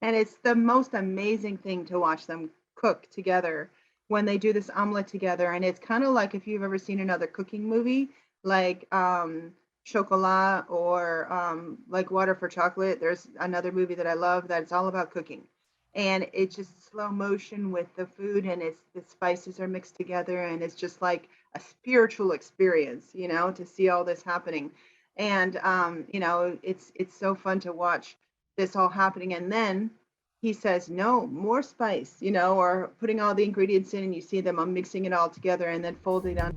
And it's the most amazing thing to watch them cook together when they do this omelet together. And it's kind of like if you've ever seen another cooking movie, like Chocolat or like Water for Chocolate. There's another movie that I love that it's all about cooking. And it's just slow motion with the food, and it's the spices are mixed together, and it's just like a spiritual experience, to see all this happening. And it's so fun to watch this all happening. And then he says, no, more spice, or putting all the ingredients in, and you see them mixing it all together and then folding it on.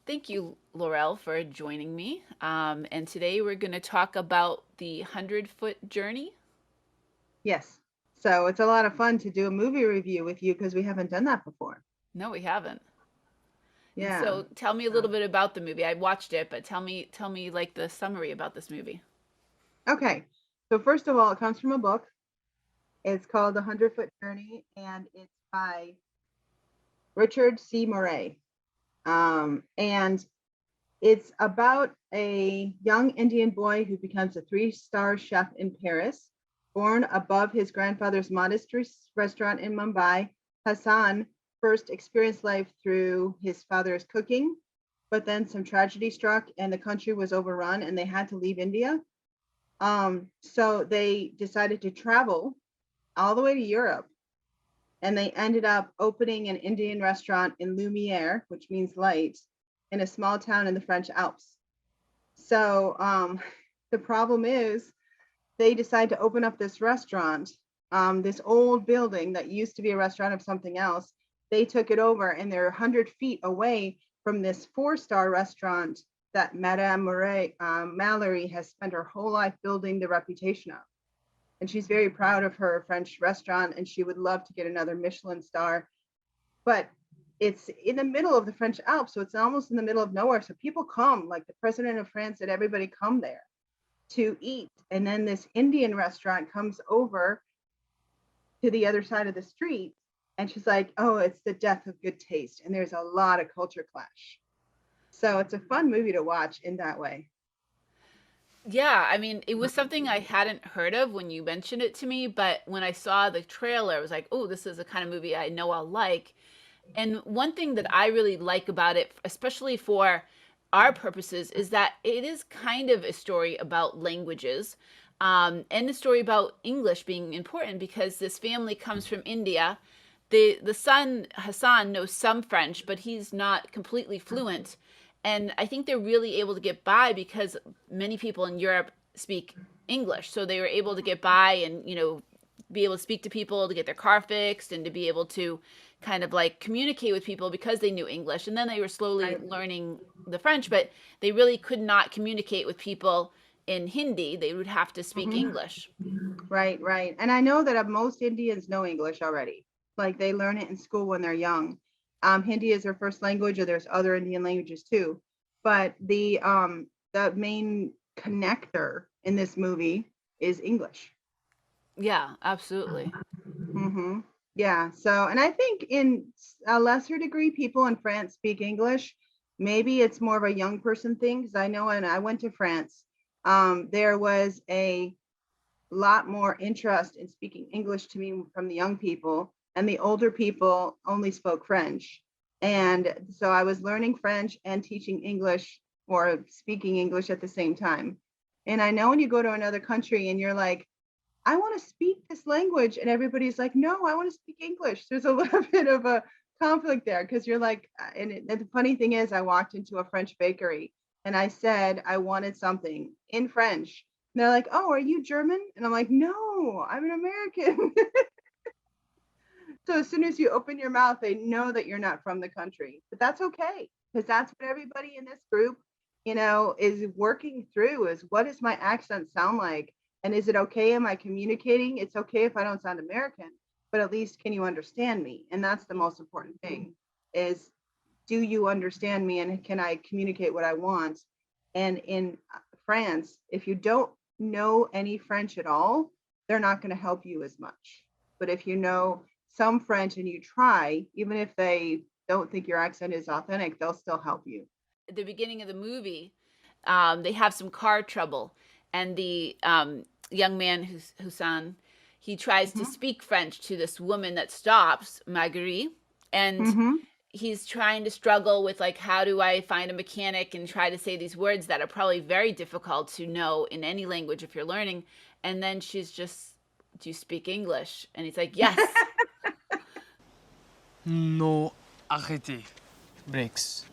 Thank you, Laurel, for joining me. And today we're going to talk about the 100-foot journey. Yes. So it's a lot of fun to do a movie review with you because we haven't done that before. No, we haven't. And Yeah. so tell me a little bit about the movie. I watched it, but tell me like the summary about this movie. Okay. So first of all, it comes from a book. It's called The 100-Foot Journey, and it's by Richard C. Murray. And it's about a young Indian boy who becomes a 3-star chef in Paris. Born above his grandfather's modest restaurant in Mumbai, Hassan first experienced life through his father's cooking, but then some tragedy struck and the country was overrun and they had to leave India. So they decided to travel all the way to Europe, and they ended up opening an Indian restaurant in Lumiere, which means light, in a small town in the French Alps. So the problem is they decide to open up this restaurant, this old building that used to be a restaurant of something else. They took it over, and they're 100 feet away from this 4-star restaurant that Madame Mallory has spent her whole life building the reputation of. And she's very proud of her French restaurant, and she would love to get another Michelin star. But it's in the middle of the French Alps, so it's almost in the middle of nowhere. So people come, like the president of France said, everybody come there to eat. And then this Indian restaurant comes over to the other side of the street, and she's like, oh, it's the death of good taste. And there's a lot of culture clash. So it's a fun movie to watch in that way. Yeah, I mean, it was something I hadn't heard of when you mentioned it to me, but when I saw the trailer, I was like, oh, this is the kind of movie I know I'll like. And one thing that I really like about it, especially for our purposes, is that it is kind of a story about languages, and a story about English being important because this family comes from India. The son Hassan knows some French, but he's not completely fluent. And I think they're really able to get by because many people in Europe speak English. So they were able to get by and, be able to speak to people, to get their car fixed, and to be able to kind of like communicate with people because they knew English. And then they were slowly Right. learning the French, but they really could not communicate with people in Hindi. They would have to speak Mhm. English. Right, right. And I know that most Indians know English already. Like they learn it in school when they're young. Hindi is their first language, or there's other Indian languages too. But the main connector in this movie is English. Yeah, absolutely. Hmm. Yeah. So, and I think in a lesser degree, people in France speak English. Maybe it's more of a young person thing, because I know when I went to France, there was a lot more interest in speaking English to me from the young people, and the older people only spoke French. And so I was learning French and teaching English, or speaking English at the same time. And I know when you go to another country and you're like, I want to speak this language, and everybody's like, no, I want to speak English. There's a little bit of a conflict there, because you're like, and the funny thing is, I walked into a French bakery and I said I wanted something in French. And they're like, oh, are you German? And I'm like, no, I'm an American. So as soon as you open your mouth, they know that you're not from the country. But that's okay, because that's what everybody in this group, is working through, is what does my accent sound like? And is it okay? Am I communicating? It's okay if I don't sound American, but at least can you understand me? And that's the most important thing, is do you understand me, and can I communicate what I want? And in France, if you don't know any French at all, they're not going to help you as much. But if you know some French and you try, even if they don't think your accent is authentic, they'll still help you. At the beginning of the movie, they have some car trouble, and the young man, Husan, he tries to speak French to this woman that stops, Marguerite, and he's trying to struggle with like, how do I find a mechanic, and try to say these words that are probably very difficult to know in any language if you're learning. And then she's just, do you speak English? And he's like, yes. No, arrêtez. Breaks.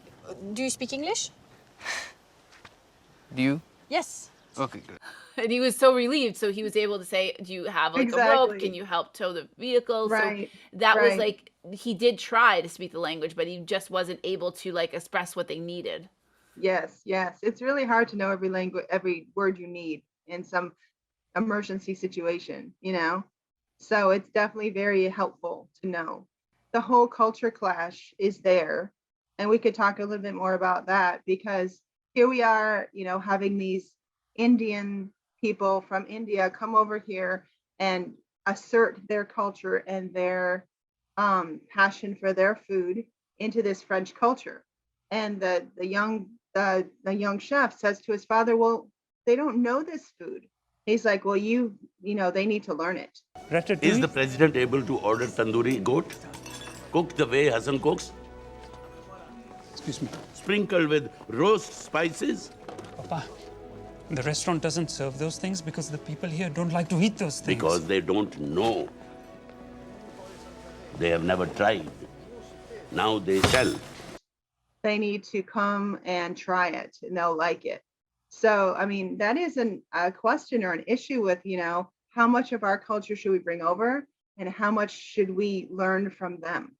Do you speak English? Do you? Yes. Okay, good. And he was so relieved. So he was able to say, do you have like a rope? Can you help tow the vehicle? Right. So that was like, he did try to speak the language, but he just wasn't able to like express what they needed. Yes, yes. It's really hard to know every language, every word you need in some emergency situation, you know? So it's definitely very helpful to know. The whole culture clash is there. And we could talk a little bit more about that, because here we are, you know, having these Indian people from India come over here and assert their culture and their passion for their food into this French culture. And the young chef says to his father, well, they don't know this food. He's like, well, you know, they need to learn it. Is the president able to order tandoori goat? Cooked the way Hassan cooks? Excuse me. Sprinkled with roast spices? Papa, the restaurant doesn't serve those things because the people here don't like to eat those things. Because they don't know. They have never tried. Now they shall. They need to come and try it and they'll like it. So, I mean, that is a question or an issue with, you know, how much of our culture should we bring over and how much should we learn from them?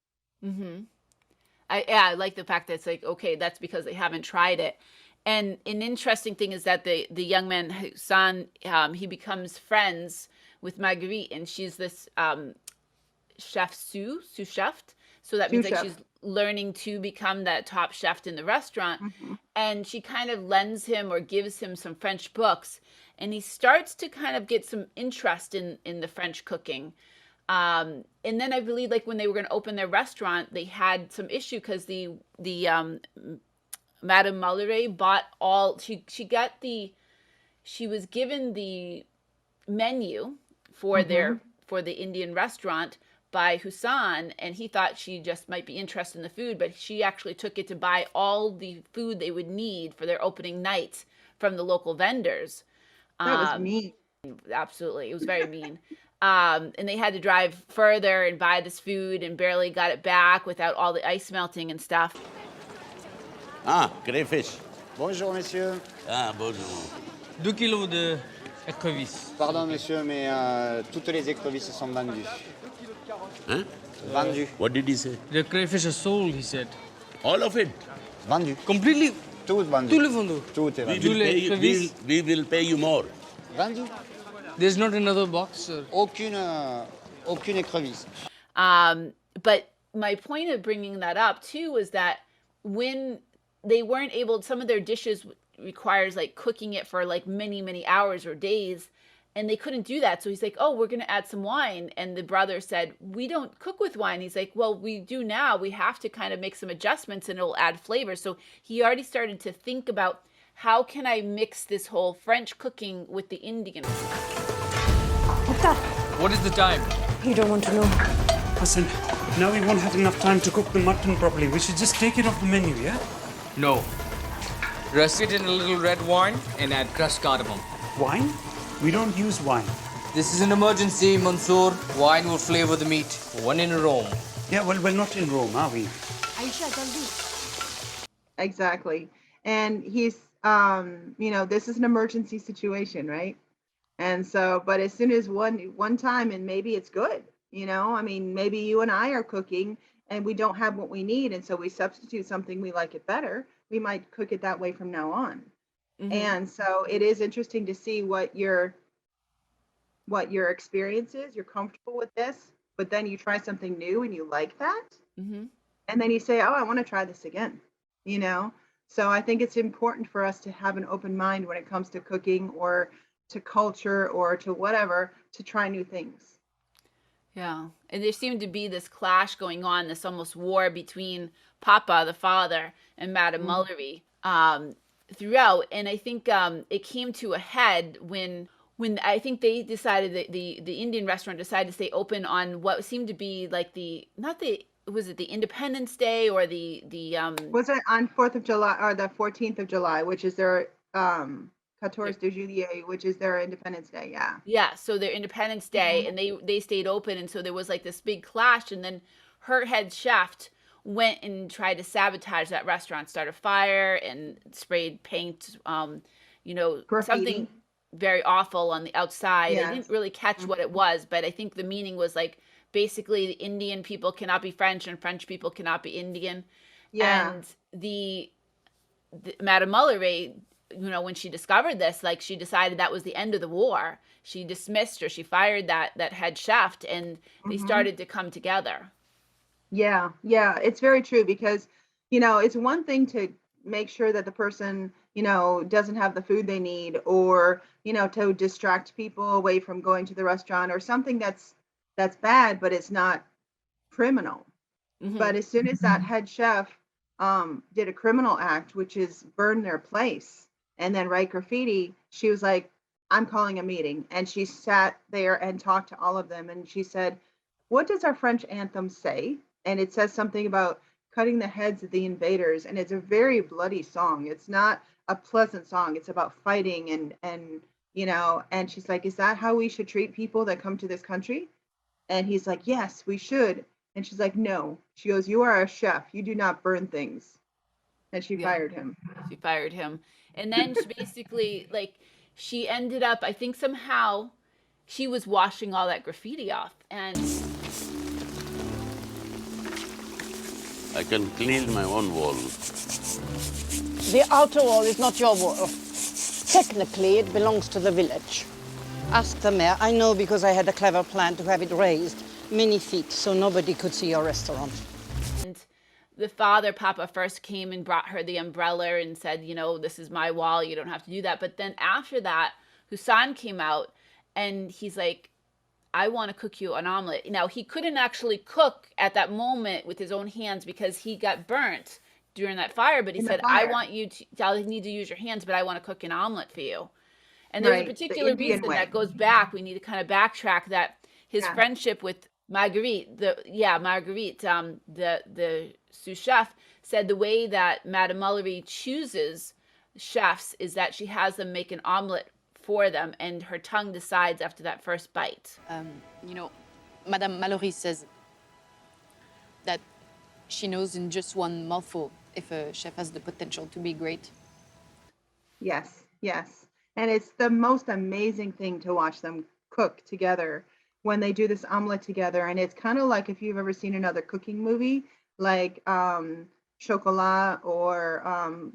I like the fact that it's like, okay, that's because they haven't tried it. And an interesting thing is that the young man, Hassan, he becomes friends with Marguerite, and she's this sous chef. So that means like she's learning to become that top chef in the restaurant. And she kind of lends him or gives him some French books. And he starts to kind of get some interest in the French cooking. And then I believe like when they were going to open their restaurant, they had some issue because the Madame Mallory bought all, she was given the menu for for the Indian restaurant by Husan, and he thought she just might be interested in the food, but she actually took it to buy all the food they would need for their opening night from the local vendors. That was mean. Absolutely. It was very mean. And they had to drive further and buy this food and barely got it back without all the ice melting and stuff. Ah, crayfish. Bonjour, messieurs. Ah, bonjour. 2 kilos de écrevisses. Pardon, monsieur, mais toutes les écrevisses sont vendues. Huh? Vendues. What did he say? The crayfish are sold, he said. All of it? Vendues. Completely. Toutes vendues. Tout le vendu. Tout est We vendu. will, pay you, écrevisses. we will pay you more. Vendu. There's not another box, sir. Aucune écrevisse. But my point of bringing that up too was that when they weren't able, some of their dishes requires like cooking it for like many hours or days, and they couldn't do that. So he's like, oh, we're going to add some wine. And the brother said, we don't cook with wine. He's like, well, we do now. We have to kind of make some adjustments and it'll add flavor. So he already started to think about, how can I mix this whole French cooking with the Indian? What is the time? You don't want to know. Hassan, now we won't have enough time to cook the mutton properly. We should just take it off the menu, yeah? No. Rest it in a little red wine and add crushed cardamom. Wine? We don't use wine. This is an emergency, Mansoor. Wine will flavor the meat. One in Rome. Yeah, well, we're not in Rome, are we? Exactly. And he's, you know, this is an emergency situation, right? And so, but as soon as one time, and maybe it's good, you know, I mean, maybe you and I are cooking and we don't have what we need. And so we substitute something, we like it better. We might cook it that way from now on. And so it is interesting to see what your experience is. You're comfortable with this, but then you try something new and you like that. And then you say, oh, I want to try this again, you know? So I think it's important for us to have an open mind when it comes to cooking or to culture or to whatever, to try new things. Yeah. And there seemed to be this clash going on, this almost war between Papa, the father, and Madame Mullery. throughout. And I think it came to a head when I think they decided that the Indian restaurant decided to stay open on what seemed to be like was it the Independence Day or the Was it on 4th of July or the 14th of July, which is their 14 de Juillet, which is their Independence Day? Yeah. yeah, so their Independence Day, and they stayed open, and so there was like this big clash, and then her head chef went and tried to sabotage that restaurant, start a fire, and sprayed paint, Graffiti. something very awful on the outside. I Yes. didn't really catch what it was, but I think the meaning was like basically the Indian people cannot be French and French people cannot be Indian. Yeah. And the Madame Mullery, when she discovered this, like she decided that was the end of the war. She dismissed or she fired that head chef, and they started to come together. Yeah, yeah, it's very true because, it's one thing to make sure that the person, doesn't have the food they need or, to distract people away from going to the restaurant or something that's bad, but it's not criminal. But as soon as that head chef did a criminal act, which is burn their place and then write graffiti, she was like, I'm calling a meeting. And she sat there and talked to all of them. And she said, what does our French anthem say? And it says something about cutting the heads of the invaders. And it's a very bloody song. It's not a pleasant song. It's about fighting and she's like, is that how we should treat people that come to this country? And he's like, yes, we should. And she's like, no. She goes, you are a chef. You do not burn things. And she fired him. She fired him. And then she basically, like, she ended up, I think somehow she was washing all that graffiti off. And I can clean my own wall. The outer wall is not your wall. Technically, it belongs to the village. Ask the mayor. I know because I had a clever plan to have it raised many feet so nobody could see your restaurant. And the father, Papa, first came and brought her the umbrella and said, this is my wall. You don't have to do that. But then after that, Husan came out and he's like, I want to cook you an omelet. Now, he couldn't actually cook at that moment with his own hands because he got burnt during that fire. But he said, I need to use your hands, but I want to cook an omelet for you. And there's a particular reason that goes back. We need to kind of backtrack that his friendship with Marguerite, the sous chef, said the way that Madame Mullery chooses chefs is that she has them make an omelet for them, and her tongue decides after that first bite. Madame Mallory says that she knows in just one mouthful if a chef has the potential to be great. Yes, yes. And it's the most amazing thing to watch them cook together when they do this omelet together. And it's kind of like if you've ever seen another cooking movie, like Chocolat or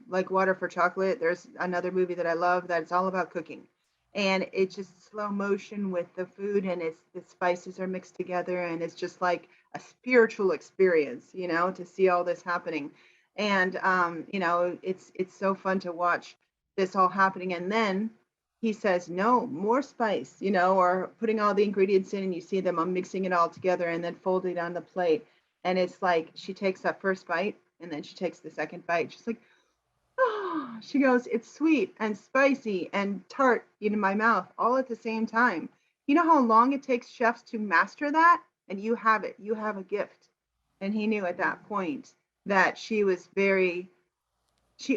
like Water for Chocolate. There's another movie that I love that it's all about cooking. And it's just slow motion with the food, and the spices are mixed together, and it's just like a spiritual experience, to see all this happening. And it's so fun to watch this all happening. And then he says, no, more spice, or putting all the ingredients in, and you see them mixing it all together and then folding it on the plate. And it's like she takes that first bite and then she takes the second bite. She's like, oh, she goes, it's sweet and spicy and tart in my mouth all at the same time. You know how long it takes chefs to master that? And you have it. You have a gift. And he knew at that point that she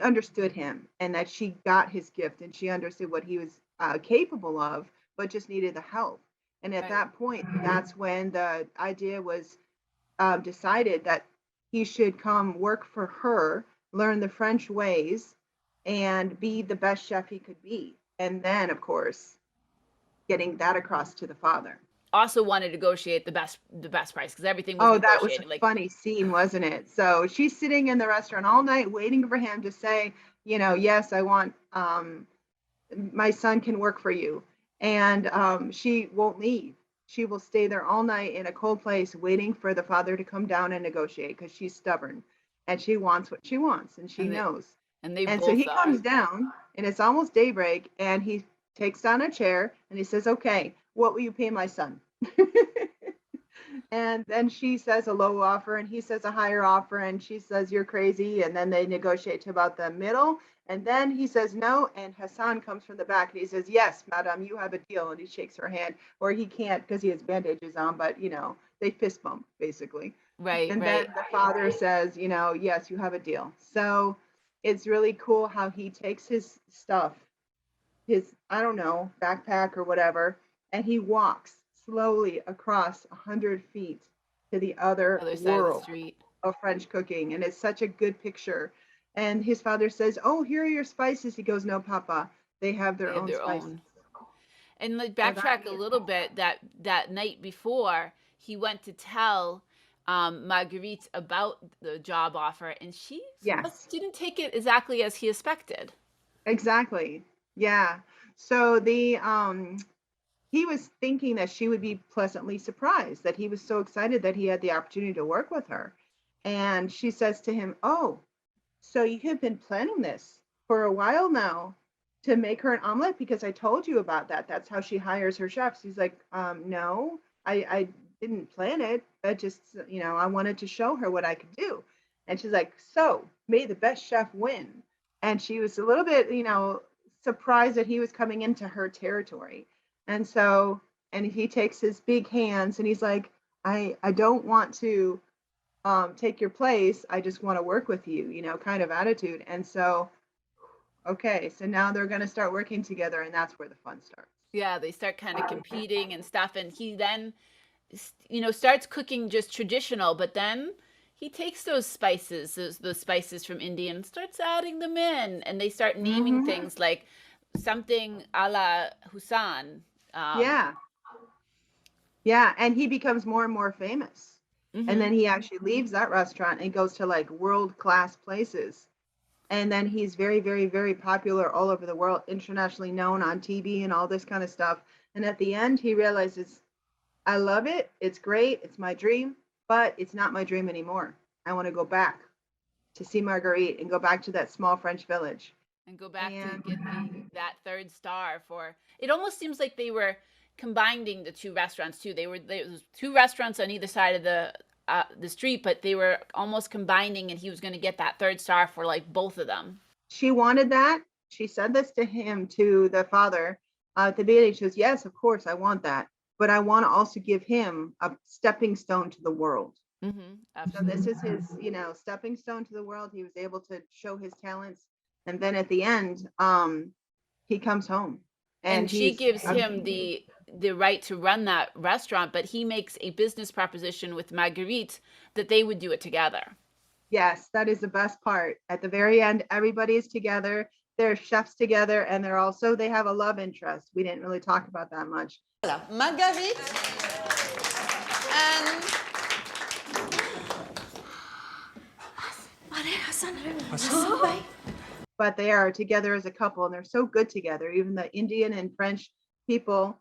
understood him and that she got his gift and she understood what he was capable of, but just needed the help. And at that point, that's when the idea was decided that he should come work for her, learn the French ways, and be the best chef he could be. And then, of course, getting that across to the father. Also wanted to negotiate the best price because everything was that was negotiated. a funny scene, wasn't it? So she's sitting in the restaurant all night waiting for him to say, yes, I want, my son can work for you. And she won't leave. She will stay there all night in a cold place waiting for the father to come down and negotiate because she's stubborn and she wants what she wants and she knows. And so he comes down and it's almost daybreak and he takes down a chair and he says, okay, what will you pay my son? And then she says a low offer and he says a higher offer and she says, you're crazy. And then they negotiate to about the middle And then he says no, and Hassan comes from the back and he says, yes, madam, you have a deal. And he shakes her hand, or he can't because he has bandages on, but they fist bump basically. Right, And right. then the father says, yes, you have a deal. So it's really cool how he takes his stuff, his, I don't know, backpack or whatever, and he walks slowly across 100 feet to the other Other side of the world street. of French cooking. And it's such a good picture. And his father says, oh, here are your spices. He goes, no, Papa, they have their They have own their spices. own. And like So that backtrack a is little bit, that night before, he went to tell Marguerite about the job offer, and she yes. didn't take it exactly as he expected. Exactly. Yeah. So he was thinking that she would be pleasantly surprised, that he was so excited that he had the opportunity to work with her. And she says to him, oh, so you have been planning this for a while now to make her an omelet, because I told you about that. That's how she hires her chefs. He's like, no, I didn't plan it. I just, I wanted to show her what I could do. And she's like, so may the best chef win. And she was a little bit, surprised that he was coming into her territory. And so, and he takes his big hands and he's like, I don't want to take your place. I just want to work with you, kind of attitude. And so, okay, so now they're going to start working together, and that's where the fun starts. Yeah, they start kind of competing and stuff, and he then, starts cooking just traditional, but then he takes those spices, those spices from India, and starts adding them in, and they start naming things like something a la Hussan. Yeah. Yeah, and he becomes more and more famous. And then he actually leaves that restaurant and goes to like world-class places. And then he's very, very, very popular all over the world, internationally known on TV and all this kind of stuff. And at the end, he realizes, I love it. It's great. It's my dream, but it's not my dream anymore. I want to go back to see Marguerite and go back to that small French village. And go back to get that third star for it. Almost seems like they were combining the two restaurants too. There was two restaurants on either side of the street, but they were almost combining, and he was going to get that third star for like both of them. She wanted that. She said this to the father at the beginning. She goes, yes, of course, I want that, but I want to also give him a stepping stone to the world. So this is his, stepping stone to the world. He was able to show his talents, and then at the end, he comes home, and she gives him the right to run that restaurant, but he makes a business proposition with Marguerite that they would do it together. Yes, that is the best part. At the very end, everybody is together. They're chefs together, and they have a love interest. We didn't really talk about that much. Marguerite and but they are together as a couple, and they're so good together. Even the Indian and French people,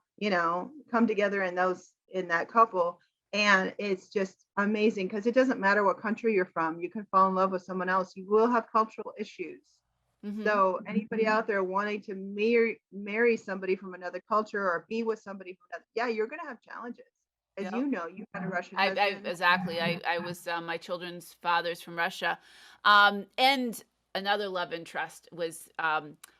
come together in that couple, and it's just amazing because it doesn't matter what country you're from. You can fall in love with someone else. You will have cultural issues. So anybody out there wanting to marry somebody from another culture or be with somebody from another, yeah, you're going to have challenges. As Yep. You've got a Russian husband. Exactly. I was my children's father's from Russia, and another love interest was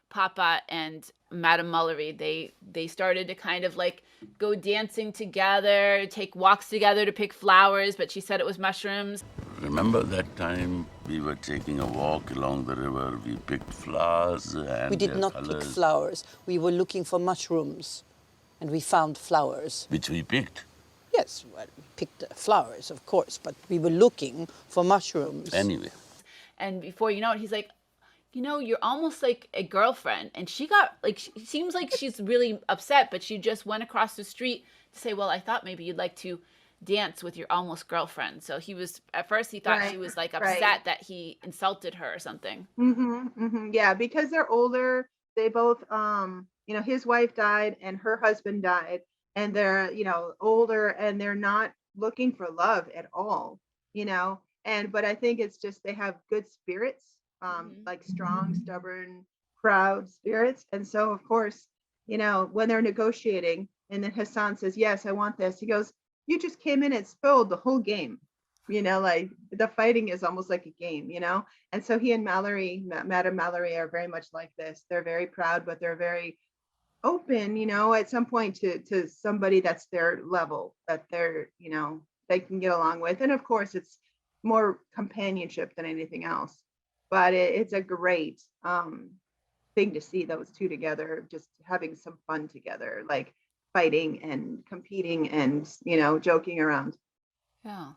Papa and Madame Mullery. They started to kind of like go dancing together, take walks together to pick flowers, but she said it was mushrooms. Remember that time we were taking a walk along the river, we picked flowers and we did their not pick colors, flowers. We were looking for mushrooms, and we found flowers. which we picked. Yes, well, we picked flowers, of course, but we were looking for mushrooms. Anyway, And before you know it, he's like, you're almost like a girlfriend. And she got like, she seems like she's really upset, but she just went across the street to say, well, I thought maybe you'd like to dance with your almost girlfriend. So at first he thought she was like upset that he insulted her or something. Yeah, because they're older. They both, his wife died and her husband died, and they're, older, and they're not looking for love at all, but I think it's just they have good spirits, like strong, stubborn, proud spirits. And so, of course, when they're negotiating, and then Hassan says, yes, I want this. He goes, you just came in and spilled the whole game. like the fighting is almost like a game, And so he and Mallory, Madame Mallory, are very much like this. They're very proud, but they're very open, at some point to somebody that's their level, that they're, they can get along with. And of course, it's more companionship than anything else. But it's a great thing to see those two together, just having some fun together, like fighting and competing and, joking around. Yeah.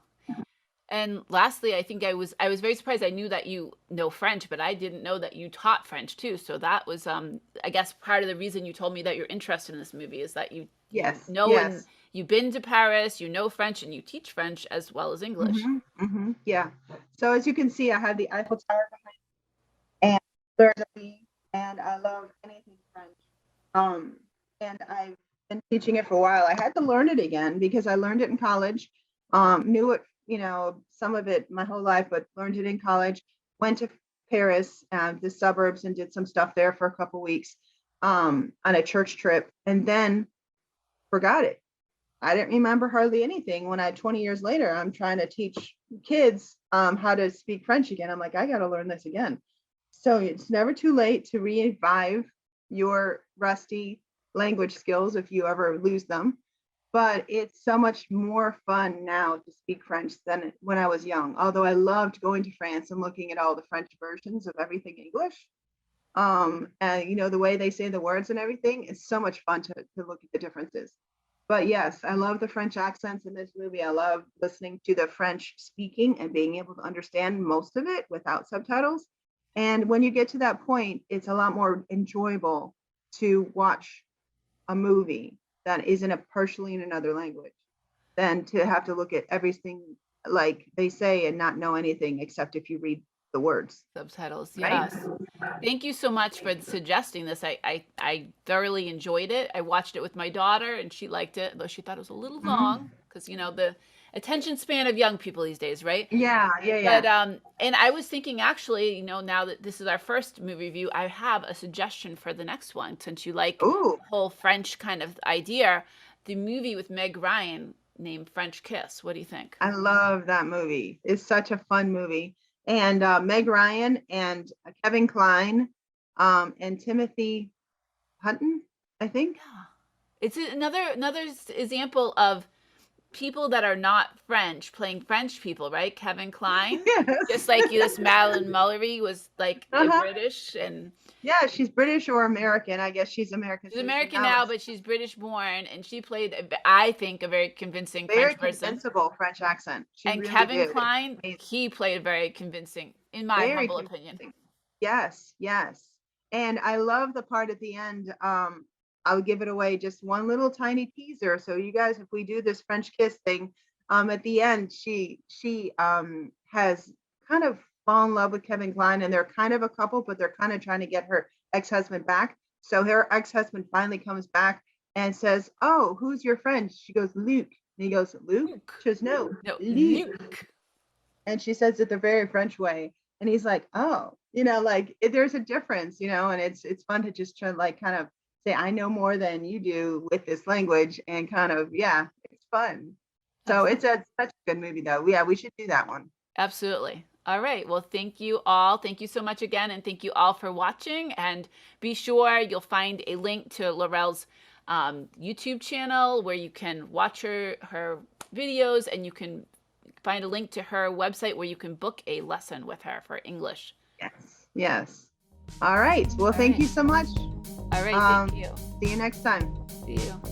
And lastly, I think I was very surprised. I knew that you know French, but I didn't know that you taught French too. So that was, I guess, part of the reason you told me that you're interested in this movie is that you Yes. know Yes. and you've been to Paris, you know French, and you teach French as well as English. Yeah. So as you can see, I have the Eiffel Tower behind, and there's a bee, and I love anything French. And I've been teaching it for a while. I had to learn it again because I learned it in college. Knew it, some of it my whole life, but learned it in college. Went to Paris, the suburbs, and did some stuff there for a couple weeks on a church trip, and then forgot it. I didn't remember hardly anything. When 20 years later, I'm trying to teach kids how to speak French again. I'm like, I got to learn this again. So it's never too late to revive your rusty language skills if you ever lose them. But it's so much more fun now to speak French than when I was young. Although I loved going to France and looking at all the French versions of everything English. And the way they say the words and everything, it's so much fun to look at the differences. But yes, I love the French accents in this movie. I love listening to the French speaking and being able to understand most of it without subtitles. And when you get to that point, it's a lot more enjoyable to watch a movie that isn't partially in another language than to have to look at everything like they say and not know anything except if you read the words. Subtitles, Right? yes. Thank you so much for suggesting this. I thoroughly enjoyed it. I watched it with my daughter and she liked it, though she thought it was a little long because, the attention span of young people these days, right? Yeah. But and I was thinking actually, now that this is our first movie review, I have a suggestion for the next one since you like the whole French kind of idea. The movie with Meg Ryan named French Kiss. What do you think? I love that movie. It's such a fun movie. And Meg Ryan and Kevin Kline and Timothy Hutton, I think. Yeah. It's another example of people that are not French playing French people, right? Kevin Kline, Yes. just like this Madame Mallory was like British, and yeah, she's British or American. I guess she's American. she's American now, but she's British born, and she played, I think, a very convincing French person. Convincible French accent. She And really Kevin did. Kline, he played very convincing, in my Very humble opinion. Yes. And I love the part at the end. I'll give it away, just one little tiny teaser. So you guys, if we do this French kiss thing, at the end, she has kind of fallen in love with Kevin Kline, and they're kind of a couple, but they're kind of trying to get her ex-husband back. So her ex-husband finally comes back and says, "Oh, who's your friend?" She goes, "Luke." And he goes, "Luke?" She goes, "No, Luke." And she says it the very French way. And he's like, "Oh, there's a difference, and it's fun to just try to kind of say, I know more than you do with this language, and kind of, it's fun." So it's such a good movie though. Yeah, we should do that one. Absolutely. All right. Well, thank you all. Thank you so much again. And thank you all for watching. And be sure you'll find a link to Laurel's YouTube channel where you can watch her videos, and you can find a link to her website where you can book a lesson with her for English. Yes. All right. Well, thank you so much. All right. Thank you. See you next time. See you.